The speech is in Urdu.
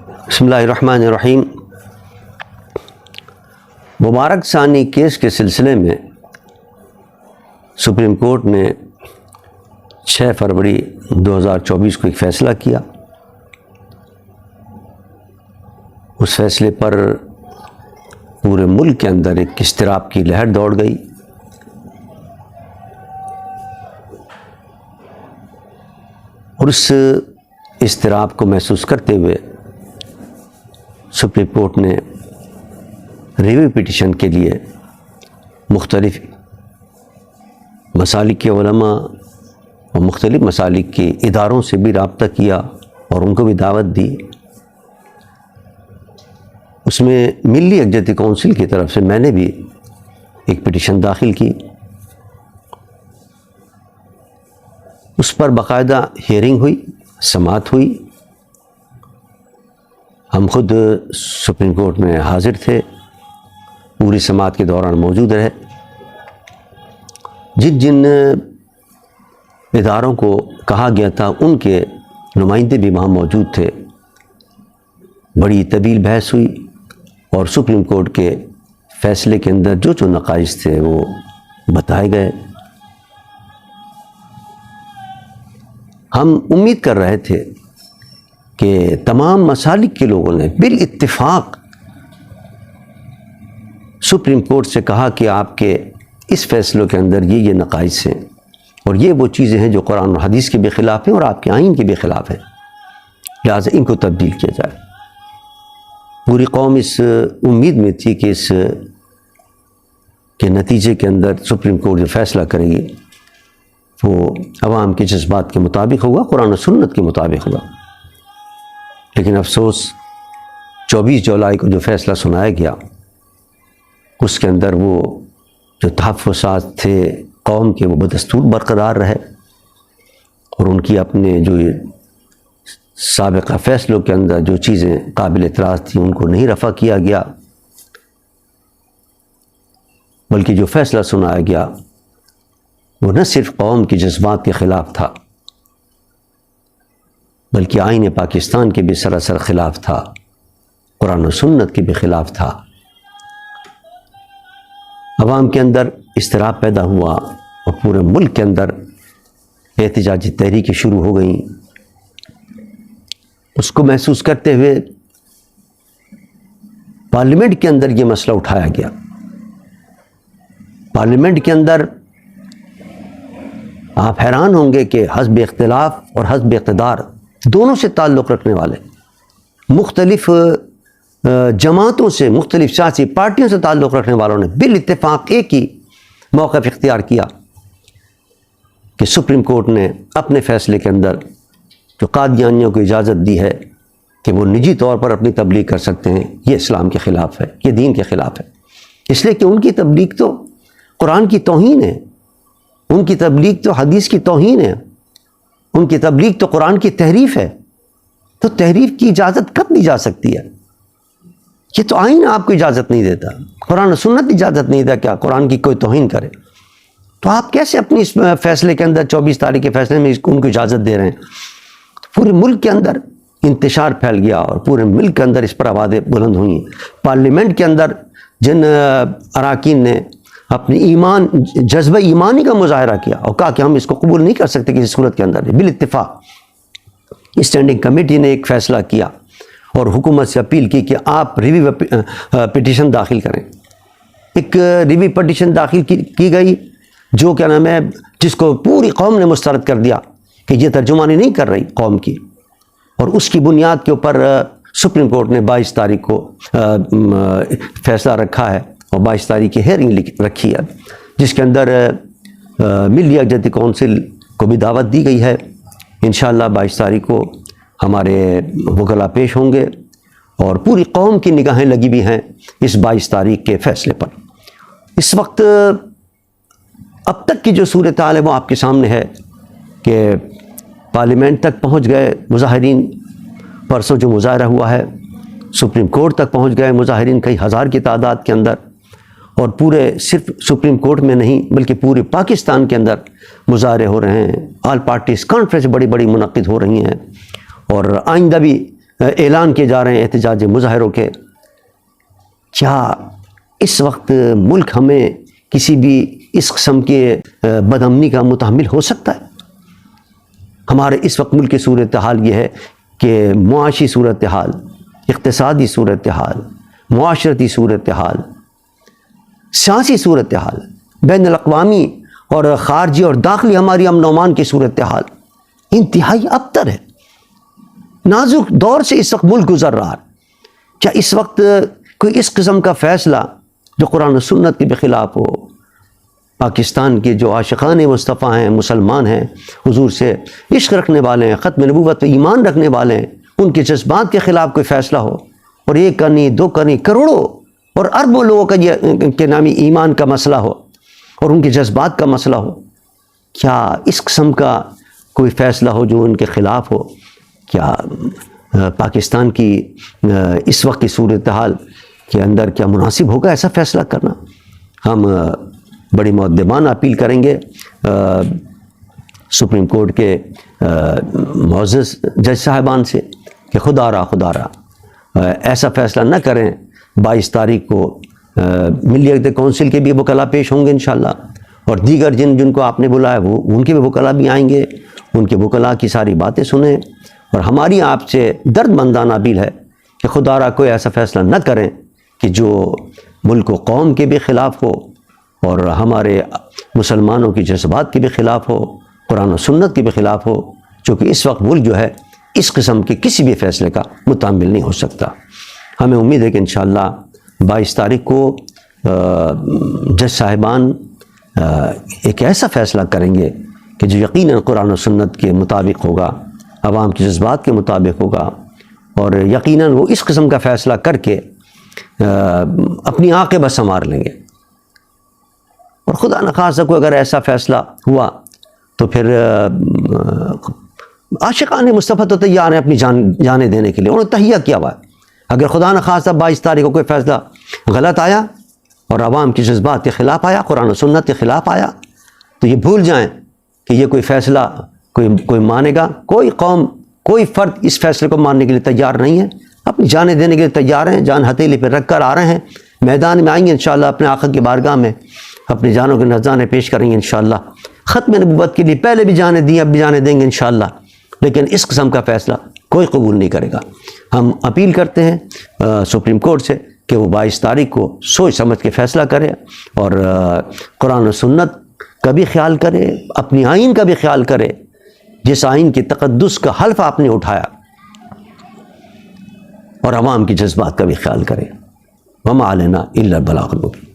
بسم اللہ الرحمن الرحیم۔ مبارک ثانی کیس کے سلسلے میں سپریم کورٹ نے 6 فروری 2024 کو ایک فیصلہ کیا۔ اس فیصلے پر پورے ملک کے اندر ایک اضطراب کی لہر دوڑ گئی۔ اور اس اضطراب کو محسوس کرتے ہوئے سپریم کورٹ نے ریویو پٹیشن کے لیے مختلف مسالک کے علماء اور مختلف مسالک کے اداروں سے بھی رابطہ کیا اور ان کو بھی دعوت دی۔ اس میں ملی یکجہتی کونسل کی طرف سے میں نے بھی ایک پٹیشن داخل کی۔ اس پر باقاعدہ ہیئرنگ ہوئی، سماعت ہوئی۔ ہم خود سپریم کورٹ میں حاضر تھے، پوری سماعت کے دوران موجود رہے۔ جن اداروں کو کہا گیا تھا ان کے نمائندے بھی وہاں موجود تھے۔ بڑی طویل بحث ہوئی اور سپریم کورٹ کے فیصلے کے اندر جو نقائص تھے وہ بتائے گئے۔ ہم امید کر رہے تھے کہ تمام مسالک کے لوگوں نے بالاتفاق سپریم کورٹ سے کہا کہ آپ کے اس فیصلوں کے اندر یہ نقائص ہیں اور یہ وہ چیزیں ہیں جو قرآن اور حدیث کے بھی خلاف ہیں اور آپ کے آئین کے بھی خلاف ہیں، لہٰذا ان کو تبدیل کیا جائے۔ پوری قوم اس امید میں تھی کہ اس کے نتیجے کے اندر سپریم کورٹ جو فیصلہ کرے گی وہ عوام کے جذبات کے مطابق ہوگا، قرآن و سنت کے مطابق ہوگا۔ لیکن افسوس 24 جولائی کو جو فیصلہ سنایا گیا اس کے اندر وہ جو تحفظات تھے قوم کے وہ بدستور برقرار رہے اور ان کی اپنے جو سابقہ فیصلوں کے اندر جو چیزیں قابل اعتراض تھیں ان کو نہیں رفع کیا گیا، بلکہ جو فیصلہ سنایا گیا وہ نہ صرف قوم کے جذبات کے خلاف تھا بلکہ آئین پاکستان کے بھی سراسر خلاف تھا، قرآن و سنت کے بھی خلاف تھا۔ عوام کے اندر اضطراب پیدا ہوا اور پورے ملک کے اندر احتجاجی تحریکیں شروع ہو گئیں۔ اس کو محسوس کرتے ہوئے پارلیمنٹ کے اندر یہ مسئلہ اٹھایا گیا۔ پارلیمنٹ کے اندر آپ حیران ہوں گے کہ حزب اختلاف اور حزب اقتدار دونوں سے تعلق رکھنے والے، مختلف جماعتوں سے، مختلف سیاسی پارٹیوں سے تعلق رکھنے والوں نے بالاتفاق ایک ہی موقف اختیار کیا کہ سپریم کورٹ نے اپنے فیصلے کے اندر جو قادیانیوں کو اجازت دی ہے کہ وہ نجی طور پر اپنی تبلیغ کر سکتے ہیں، یہ اسلام کے خلاف ہے، یہ دین کے خلاف ہے، اس لیے کہ ان کی تبلیغ تو قرآن کی توہین ہے، ان کی تبلیغ تو حدیث کی توہین ہے، ان کی تبلیغ تو قرآن کی تحریف ہے۔ تو تحریف کی اجازت کب دی جا سکتی ہے؟ یہ تو آئین آپ کو اجازت نہیں دیتا، قرآن و سنت اجازت نہیں دیتا کہ قرآن کی کوئی توہین کرے، تو آپ کیسے اپنی اس فیصلے کے اندر 24 تاریخ کے فیصلے میں ان کو اجازت دے رہے ہیں؟ پورے ملک کے اندر انتشار پھیل گیا اور پورے ملک کے اندر اس پر آوازیں بلند ہوئیں۔ پارلیمنٹ کے اندر جن اراکین نے اپنی جذبہ ایمانی کا مظاہرہ کیا اور کہا کہ ہم اس کو قبول نہیں کر سکتے کسی صورت کے اندر، بالاتفاق اسٹینڈنگ کمیٹی نے ایک فیصلہ کیا اور حکومت سے اپیل کی کہ آپ ریویو پٹیشن داخل کریں۔ ایک ریویو پٹیشن داخل کی گئی جو کیا نام ہے، جس کو پوری قوم نے مسترد کر دیا کہ یہ ترجمانی نہیں کر رہی قوم کی، اور اس کی بنیاد کے اوپر سپریم کورٹ نے 22 تاریخ کو فیصلہ رکھا ہے اور 22 تاریخ کی ہیئرنگ رکھی ہے، جس کے اندر ملی یکجہتی کونسل کو بھی دعوت دی گئی ہے۔ انشاءاللہ 22 تاریخ کو ہمارے وکلاء پیش ہوں گے اور پوری قوم کی نگاہیں لگی بھی ہیں اس 22 تاریخ کے فیصلے پر۔ اس وقت اب تک کی جو صورتحال ہے وہ آپ کے سامنے ہے کہ پارلیمنٹ تک پہنچ گئے مظاہرین، پرسوں جو مظاہرہ ہوا ہے سپریم کورٹ تک پہنچ گئے مظاہرین کئی ہزار کی تعداد کے اندر، اور پورے صرف سپریم کورٹ میں نہیں بلکہ پورے پاکستان کے اندر مظاہرے ہو رہے ہیں۔ آل پارٹیز کانفرنس بڑی بڑی منعقد ہو رہی ہیں اور آئندہ بھی اعلان کیے جا رہے ہیں احتجاج مظاہروں کے، کیا اس وقت ملک ہمیں کسی بھی اس قسم کے بدامنی کا متحمل ہو سکتا ہے؟ ہمارے اس وقت ملک کی صورتحال یہ ہے کہ معاشی صورتحال، اقتصادی صورتحال، معاشرتی صورتحال، سیاسی صورتحال، بین الاقوامی اور خارجی اور داخلی ہماری امن و امان کی صورتحال انتہائی ابتر ہے، نازک دور سے اس وقت ملک گزر رہا ہے۔ کیا اس وقت کوئی اس قسم کا فیصلہ جو قرآن و سنت کے بخلاف ہو، پاکستان کے جو عاشقان مصطفیٰ ہیں، مسلمان ہیں، حضور سے عشق رکھنے والے ہیں، ختم نبوت پہ ایمان رکھنے والے ہیں، ان کے جذبات کے خلاف کوئی فیصلہ ہو، اور ایک کا نہیں، دو کا نہیں، کروڑوں اور اربوں لوگوں کا یہ کے نامی ایمان کا مسئلہ ہو اور ان کے جذبات کا مسئلہ ہو، کیا اس قسم کا کوئی فیصلہ ہو جو ان کے خلاف ہو؟ کیا پاکستان کی اس وقت کی صورتحال کے اندر کیا مناسب ہوگا ایسا فیصلہ کرنا؟ ہم بڑی مؤدبانہ اپیل کریں گے سپریم کورٹ کے معزز جج صاحبان سے کہ خدا را ایسا فیصلہ نہ کریں۔ 22 تاریخ کو ملی عقد کونسل کے بھی وکلاء پیش ہوں گے انشاءاللہ، اور دیگر جن کو آپ نے بلایا وہ ان کے بھی وکلاء بھی آئیں گے، ان کے وکلاء کی ساری باتیں سنیں، اور ہماری آپ سے درد مندانہ اپیل ہے کہ خدا را کوئی ایسا فیصلہ نہ کریں کہ جو ملک و قوم کے بھی خلاف ہو اور ہمارے مسلمانوں کی جذبات کے بھی خلاف ہو، قرآن و سنت کے بھی خلاف ہو، چونکہ اس وقت ملک جو ہے اس قسم کے کسی بھی فیصلے کا متحمل نہیں ہو سکتا۔ ہمیں امید ہے کہ انشاءاللہ 22 تاریخ کو جج صاحبان ایک ایسا فیصلہ کریں گے کہ جو یقیناً قرآن و سنت کے مطابق ہوگا، عوام کے جذبات کے مطابق ہوگا، اور یقیناً وہ اس قسم کا فیصلہ کر کے اپنی عاقبت سنوار لیں گے۔ اور خدا نخواستہ کوئی اگر ایسا فیصلہ ہوا تو پھر عاشقان مصطفیٰ تو تیار ہیں اپنی جانیں دینے کے لیے، انہوں نے تہیہ کیا ہوا ہے۔ اگر خدا نخواستہ 22 تاریخ کو کوئی فیصلہ غلط آیا اور عوام کی جذبات کے خلاف آیا، قرآن و سنت کے خلاف آیا، تو یہ بھول جائیں کہ یہ کوئی فیصلہ کوئی مانے گا۔ کوئی قوم، کوئی فرد اس فیصلے کو ماننے کے لیے تیار نہیں ہے، اپنی جانیں دینے کے لیے تیار ہیں، جان ہتھیلی پہ رکھ کر آ رہے ہیں، میدان میں آئیں گے انشاءاللہ، اپنے آقا کی بارگاہ میں اپنی جانوں کے نذرانے پیش کریں گے انشاءاللہ۔ ختم نبوت کے لیے پہلے بھی جانیں دی، اب بھی جانیں دیں گے انشاءاللہ، لیکن اس قسم کا فیصلہ کوئی قبول نہیں کرے گا۔ ہم اپیل کرتے ہیں سپریم کورٹ سے کہ وہ 22 تاریخ کو سوچ سمجھ کے فیصلہ کرے، اور قرآن و سنت کا بھی خیال کرے، اپنی آئین کا بھی خیال کرے، جس آئین کی تقدس کا حلف آپ نے اٹھایا، اور عوام کی جذبات کا بھی خیال کرے۔ وما علینا الا البلاغ المبین۔